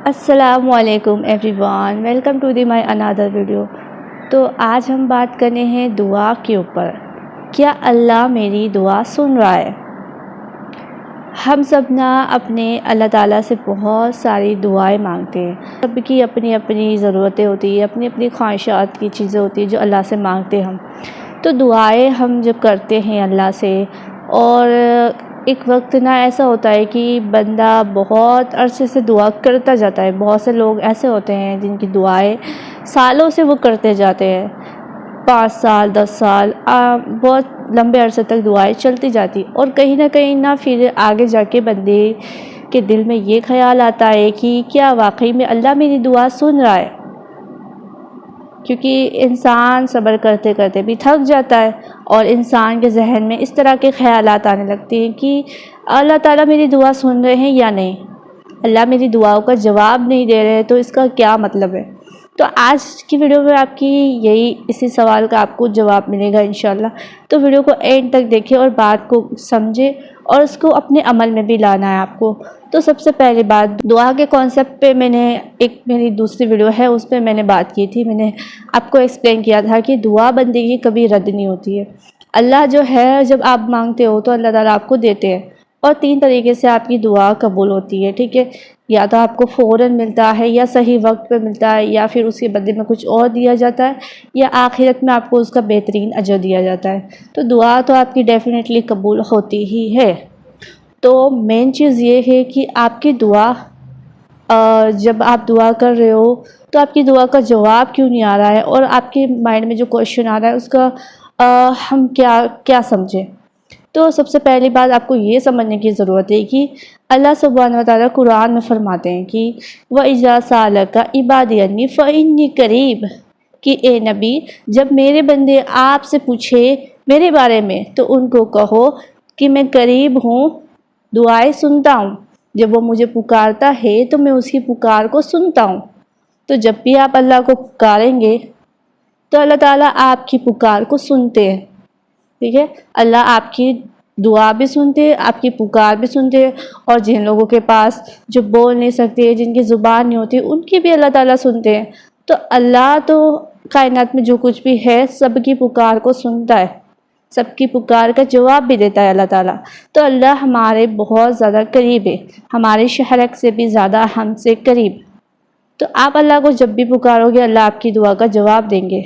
السلام علیکم everyone, welcome to my another video. تو آج ہم بات کرنے ہیں دعا کے اوپر۔ کیا اللہ میری دعا سن رہا ہے؟ ہم سب نا اپنے اللہ تعالیٰ سے بہت ساری دعائیں مانگتے ہیں۔ سب کی اپنی اپنی ضرورتیں ہوتی ہیں، اپنی اپنی خواہشات کی چیزیں ہوتی ہیں جو اللہ سے مانگتے ہم۔ تو دعائیں ہم جب کرتے ہیں اللہ سے، اور ایک وقت نا ایسا ہوتا ہے کہ بندہ بہت عرصے سے دعا کرتا جاتا ہے۔ بہت سے لوگ ایسے ہوتے ہیں جن کی دعائیں سالوں سے وہ کرتے جاتے ہیں، 5 سال 10 سال، بہت لمبے عرصے تک دعائیں چلتی جاتی، اور کہیں نہ پھر آگے جا کے بندے کے دل میں یہ خیال آتا ہے کہ کیا واقعی میں اللہ میری دعا سن رہا ہے؟ کیونکہ انسان صبر کرتے کرتے بھی تھک جاتا ہے، اور انسان کے ذہن میں اس طرح کے خیالات آنے لگتے ہیں کہ اللہ تعالیٰ میری دعا سن رہے ہیں یا نہیں، اللہ میری دعاؤں کا جواب نہیں دے رہے، تو اس کا کیا مطلب ہے؟ تو آج کی ویڈیو میں آپ کی اسی سوال کا آپ کو جواب ملے گا انشاءاللہ۔ تو ویڈیو کو اینڈ تک دیکھیں اور بات کو سمجھیں، اور اس کو اپنے عمل میں بھی لانا ہے آپ کو۔ تو سب سے پہلی بات، دعا کے کانسیپٹ پہ میری دوسری ویڈیو ہے، اس پہ میں نے بات کی تھی۔ میں نے آپ کو ایکسپلین کیا تھا کہ دعا بندے کی کبھی رد نہیں ہوتی ہے۔ اللہ جو ہے، جب آپ مانگتے ہو تو اللہ تعالیٰ آپ کو دیتے ہیں، اور 3 طریقے سے آپ کی دعا قبول ہوتی ہے، ٹھیک ہے؟ یا تو آپ کو فوراً ملتا ہے، یا صحیح وقت پہ ملتا ہے، یا پھر اس کے بدلے میں کچھ اور دیا جاتا ہے، یا آخرت میں آپ کو اس کا بہترین اجر دیا جاتا ہے۔ تو دعا تو آپ کی ڈیفینیٹلی قبول ہوتی ہی ہے۔ تو مین چیز یہ ہے کہ آپ کی دعا، جب آپ دعا کر رہے ہو تو آپ کی دعا کا جواب کیوں نہیں آ رہا ہے، اور آپ کے مائنڈ میں جو کویشچن آ رہا ہے اس کا ہم کیا سمجھیں۔ تو سب سے پہلی بات آپ کو یہ سمجھنے کی ضرورت ہے کہ اللہ سبحانہ وتعالیٰ قرآن میں فرماتے ہیں کہ وَإِذَا سَأَلَكَ عِبَادِي عَنِّي فَإِنِّي قَرِيبٌ، کہ اے نبی، جب میرے بندے آپ سے پوچھے میرے بارے میں تو ان کو کہو کہ میں قریب ہوں، دعائیں سنتا ہوں۔ جب وہ مجھے پکارتا ہے تو میں اس کی پکار کو سنتا ہوں۔ تو جب بھی آپ اللہ کو پکاریں گے تو اللہ تعالیٰ آپ کی پکار کو سنتے ہیں، ٹھیک ہے؟ اللہ آپ کی دعا بھی سنتے ہیں، آپ کی پکار بھی سنتے ہیں، اور جن لوگوں کے پاس جو بول نہیں سکتے، جن کی زبان نہیں ہوتی، ان کی بھی اللہ تعالیٰ سنتے ہیں۔ تو اللہ تو کائنات میں جو کچھ بھی ہے سب کی پکار کو سنتا ہے، سب کی پکار کا جواب بھی دیتا ہے اللہ تعالیٰ۔ تو اللہ ہمارے بہت زیادہ قریب ہے، ہمارے شہرک سے بھی زیادہ ہم سے قریب۔ تو آپ اللہ کو جب بھی پکارو گے اللہ آپ کی دعا کا جواب دیں گے۔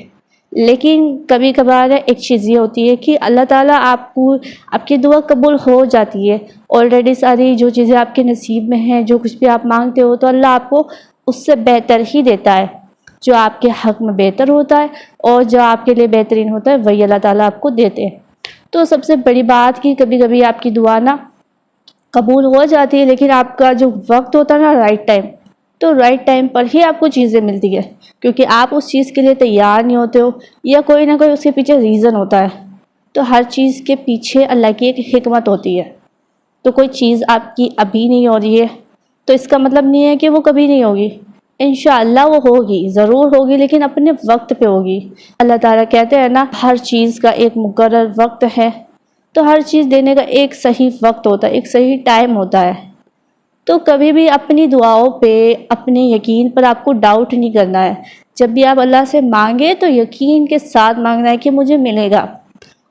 لیکن کبھی کبھار ایک چیز یہ ہوتی ہے کہ اللہ تعالیٰ آپ کی دعا قبول ہو جاتی ہے، آلریڈی ساری جو چیزیں آپ کے نصیب میں ہیں، جو کچھ بھی آپ مانگتے ہو، تو اللہ آپ کو اس سے بہتر ہی دیتا ہے۔ جو آپ کے حق میں بہتر ہوتا ہے اور جو آپ کے لیے بہترین ہوتا ہے وہی اللہ تعالیٰ آپ کو دیتے ہیں۔ تو سب سے بڑی بات کہ کبھی کبھی آپ کی دعا نا قبول ہو جاتی ہے، لیکن آپ کا جو وقت ہوتا ہے نا، رائٹ ٹائم، تو رائٹ ٹائم پر ہی آپ کو چیزیں ملتی ہے، کیونکہ آپ اس چیز کے لیے تیار نہیں ہوتے ہو، یا کوئی نہ کوئی اس کے پیچھے ریزن ہوتا ہے۔ تو ہر چیز کے پیچھے اللہ کی ایک حکمت ہوتی ہے۔ تو کوئی چیز آپ کی ابھی نہیں ہو رہی ہے تو اس کا مطلب نہیں ہے کہ وہ کبھی نہیں ہوگی، انشاءاللہ وہ ہوگی، ضرور ہوگی، لیکن اپنے وقت پہ ہوگی۔ اللہ تعالیٰ کہتے ہیں نا، ہر چیز کا ایک مقرر وقت ہے، تو ہر چیز دینے کا ایک صحیح وقت ہوتا ہے، ایک صحیح ٹائم ہوتا ہے۔ تو کبھی بھی اپنی دعاؤں پہ، اپنے یقین پر آپ کو ڈاؤٹ نہیں کرنا ہے۔ جب بھی آپ اللہ سے مانگے تو یقین کے ساتھ مانگنا ہے کہ مجھے ملے گا،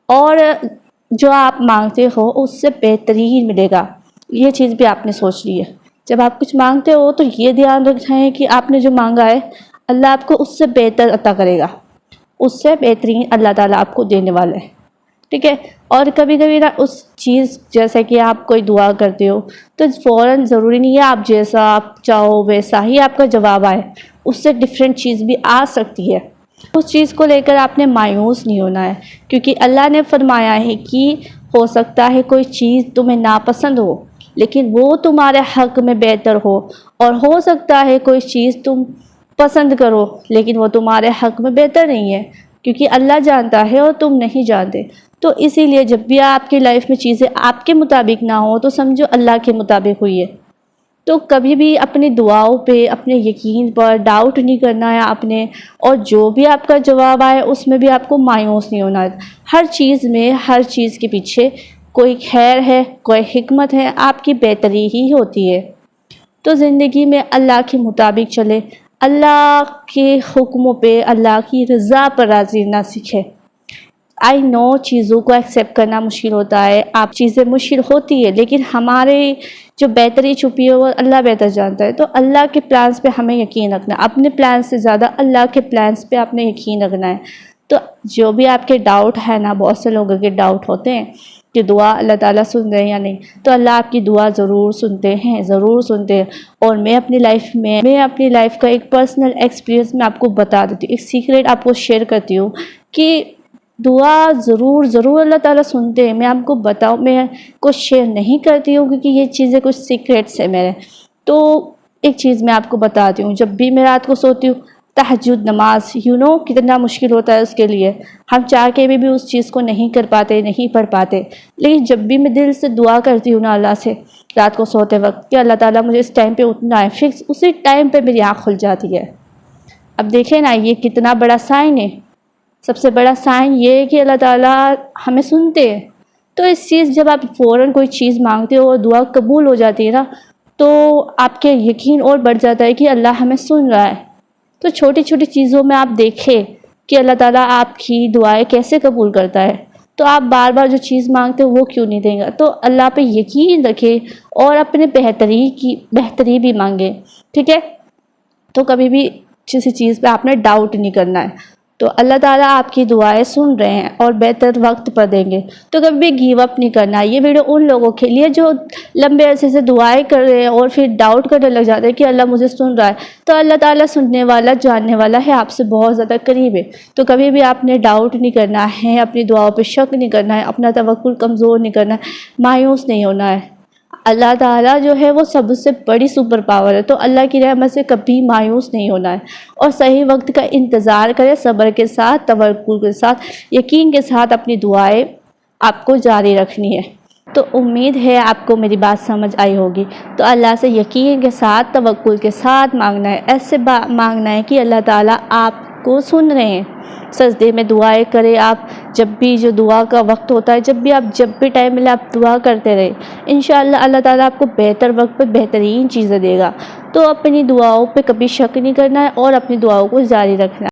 اور جو آپ مانگتے ہو اس سے بہترین ملے گا۔ یہ چیز بھی آپ نے سوچ لی ہے۔ جب آپ کچھ مانگتے ہو تو یہ دھیان رکھنا ہے کہ آپ نے جو مانگا ہے اللہ آپ کو اس سے بہتر عطا کرے گا، اس سے بہترین اللہ تعالیٰ آپ کو دینے والا ہے، ٹھیک ہے؟ اور کبھی کبھی نا اس چیز، جیسے کہ آپ کوئی دعا کرتے ہو تو فوراً ضروری نہیں ہے آپ جیسا آپ چاہو ویسا ہی آپ کا جواب آئے، اس سے ڈیفرنٹ چیز بھی آ سکتی ہے۔ اس چیز کو لے کر آپ نے مایوس نہیں ہونا ہے، کیونکہ اللہ نے فرمایا ہے کہ ہو سکتا ہے کوئی چیز تمہیں ناپسند ہو لیکن وہ تمہارے حق میں بہتر ہو، اور ہو سکتا ہے کوئی چیز تم پسند کرو لیکن وہ تمہارے حق میں بہتر نہیں ہے، کیونکہ اللہ جانتا ہے اور تم نہیں جانتے۔ تو اسی لیے جب بھی آپ کی لائف میں چیزیں آپ کے مطابق نہ ہو تو سمجھو اللہ کے مطابق ہوئی ہے۔ تو کبھی بھی اپنی دعاؤں پہ، اپنے یقین پر ڈاؤٹ نہیں کرنا ہے اور جو بھی آپ کا جواب آئے اس میں بھی آپ کو مایوس نہیں ہونا ہے۔ ہر چیز میں، ہر چیز کے پیچھے کوئی خیر ہے، کوئی حکمت ہے، آپ کی بہتری ہی ہوتی ہے۔ تو زندگی میں اللہ کے مطابق چلے، اللہ کے حکموں پہ، اللہ کی رضا پر راضی رہنا سیکھے۔ آئی نو چیزوں کو ایکسیپٹ کرنا مشکل ہوتا ہے، آپ چیزیں مشکل ہوتی ہے، لیکن ہمارے جو بہتری چھپی ہے وہ اللہ بہتر جانتا ہے۔ تو اللہ کے پلانس پہ ہمیں یقین رکھنا ہے، اپنے پلانس سے زیادہ اللہ کے پلانس پہ آپ نے یقین رکھنا ہے۔ تو جو بھی آپ کے ڈاؤٹ ہے نا، بہت سے لوگوں کے ڈاؤٹ ہوتے ہیں کہ دعا اللہ تعالیٰ سن رہے ہیں یا نہیں، تو اللہ آپ کی دعا ضرور سنتے ہیں، ضرور سنتے ہیں۔ اور میں اپنی لائف کا ایک پرسنل ایکسپیرینس میں آپ کو بتا دیتی ہوں، ایک سیکریٹ آپ کو شیئر کرتی ہوں کہ دعا ضرور اللہ تعالیٰ سنتے ہیں۔ میں آپ کو بتاؤں، میں کچھ شیئر نہیں کرتی ہوں کیونکہ یہ چیزیں کچھ سیکریٹس ہیں میرے۔ تو ایک چیز میں آپ کو بتاتی ہوں، جب بھی میں رات کو سوتی ہوں، تہجد نماز کتنا مشکل ہوتا ہے اس کے لیے، ہم چاہ کے بھی اس چیز کو نہیں کر پاتے، نہیں پڑھ پاتے، لیکن جب بھی میں دل سے دعا کرتی ہوں نا اللہ سے رات کو سوتے وقت کہ اللہ تعالیٰ مجھے اس ٹائم پہ اٹھنا ہے، فکس اسی ٹائم پہ میری آنکھ کھل جاتی ہے۔ اب دیکھیں نا، یہ کتنا بڑا سائن ہے۔ سب سے بڑا سائن یہ ہے کہ اللہ تعالیٰ ہمیں سنتے ہیں۔ تو اس چیز جب آپ فوراً کوئی چیز مانگتے ہو اور دعا قبول ہو جاتی ہے نا، تو آپ کے یقین اور بڑھ جاتا ہے کہ اللہ ہمیں سن رہا ہے۔ تو چھوٹی چھوٹی چیزوں میں آپ دیکھیں کہ اللہ تعالیٰ آپ کی دعائیں کیسے قبول کرتا ہے۔ تو آپ بار بار جو چیز مانگتے ہو وہ کیوں نہیں دیں گا؟ تو اللہ پہ یقین رکھیں اور اپنے بہتری بھی مانگیں، ٹھیک ہے؟ تو کبھی بھی کسی چیز پہ آپ نے ڈاؤٹ نہیں کرنا ہے۔ تو اللہ تعالیٰ آپ کی دعائیں سن رہے ہیں اور بہتر وقت پر دیں گے، تو کبھی بھی گیو اپ نہیں کرنا ہے۔ یہ ویڈیو ان لوگوں کے لیے جو لمبے عرصے سے دعائیں کر رہے ہیں اور پھر ڈاؤٹ کرنے لگ جاتے ہیں کہ اللہ مجھے سن رہا ہے۔ تو اللہ تعالیٰ سننے والا، جاننے والا ہے، آپ سے بہت زیادہ قریب ہے۔ تو کبھی بھی آپ نے ڈاؤٹ نہیں کرنا ہے، اپنی دعاؤں پہ شک نہیں کرنا ہے، اپنا توکل کمزور نہیں کرنا ہے، مایوس نہیں ہونا ہے۔ اللہ تعالیٰ جو ہے وہ سب سے بڑی سپر پاور ہے، تو اللہ کی رحمت سے کبھی مایوس نہیں ہونا ہے اور صحیح وقت کا انتظار کرے، صبر کے ساتھ، توکل کے ساتھ، یقین کے ساتھ اپنی دعائیں آپ کو جاری رکھنی ہے۔ تو امید ہے آپ کو میری بات سمجھ آئی ہوگی۔ تو اللہ سے یقین کے ساتھ، توکل کے ساتھ مانگنا ہے، ایسے مانگنا ہے کہ اللہ تعالیٰ آپ کو سن رہے ہیں۔ سجدے میں دعائیں کریں آپ، جب بھی جو دعا کا وقت ہوتا ہے، جب بھی ٹائم ملے آپ دعا کرتے رہیں۔ انشاءاللہ اللہ تعالیٰ آپ کو بہتر وقت پہ بہترین چیزیں دے گا۔ تو اپنی دعاؤں پہ کبھی شک نہیں کرنا ہے اور اپنی دعاؤں کو جاری رکھنا ہے۔